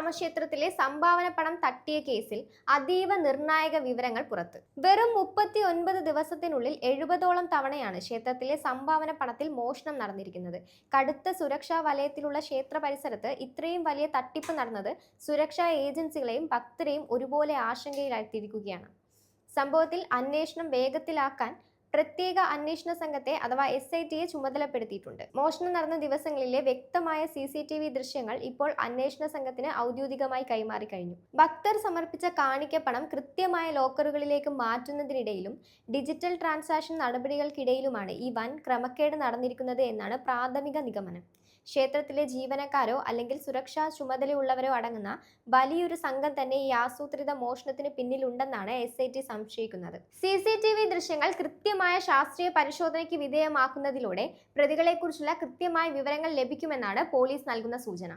രാമക്ഷേത്രത്തിലെ സംഭാവന പണം തട്ടിയ കേസിൽ അതീവ നിർണായക വിവരങ്ങൾ പുറത്ത്. വെറും 39 ദിവസത്തിനുള്ളിൽ 70ഓളം തവണയാണ് ക്ഷേത്രത്തിലെ സംഭാവന പണത്തിൽ മോഷണം നടന്നിരിക്കുന്നത്. കടുത്ത സുരക്ഷാ വലയത്തിലുള്ള ക്ഷേത്ര പരിസരത്ത് ഇത്രയും വലിയ തട്ടിപ്പ് നടന്നത് സുരക്ഷാ ഏജൻസികളെയും ഭക്തരെയും ഒരുപോലെ ആശങ്കയിലാഴ്ത്തിയിരിക്കുകയാണ്. സംഭവത്തിൽ അന്വേഷണം വേഗത്തിലാക്കാൻ പ്രത്യേക അന്വേഷണ സംഘത്തെ അഥവാ SITയെ ചുമതലപ്പെടുത്തിയിട്ടുണ്ട്. മോഷണം നടന്ന ദിവസങ്ങളിലെ വ്യക്തമായ CCTV ദൃശ്യങ്ങൾ ഇപ്പോൾ അന്വേഷണ സംഘത്തിന് ഔദ്യോഗികമായി കൈമാറി കഴിഞ്ഞു. ഭക്തർ സമർപ്പിച്ച കാണിക്കപ്പണം കൃത്യമായ ലോക്കറുകളിലേക്ക് മാറ്റുന്നതിനിടയിലും ഡിജിറ്റൽ ട്രാൻസാക്ഷൻ നടപടികൾക്കിടയിലുമാണ് ഈ വൻ ക്രമക്കേട് നടന്നിരിക്കുന്നത് എന്നാണ് പ്രാഥമിക നിഗമനം. ക്ഷേത്രത്തിലെ ജീവനക്കാരോ അല്ലെങ്കിൽ സുരക്ഷാ ചുമതലയുള്ളവരോ അടങ്ങുന്ന വലിയൊരു സംഘം തന്നെ ഈ ആസൂത്രിത മോഷണത്തിന് പിന്നിലുണ്ടെന്നാണ് SIT സംശയിക്കുന്നത്. CCTV ദൃശ്യങ്ങൾ കൃത്യമായ ശാസ്ത്രീയ പരിശോധനയ്ക്ക് വിധേയമാക്കുന്നതിലൂടെ പ്രതികളെക്കുറിച്ചുള്ള കൃത്യമായ വിവരങ്ങൾ ലഭിക്കുമെന്നാണ് പോലീസ് നൽകുന്ന സൂചന.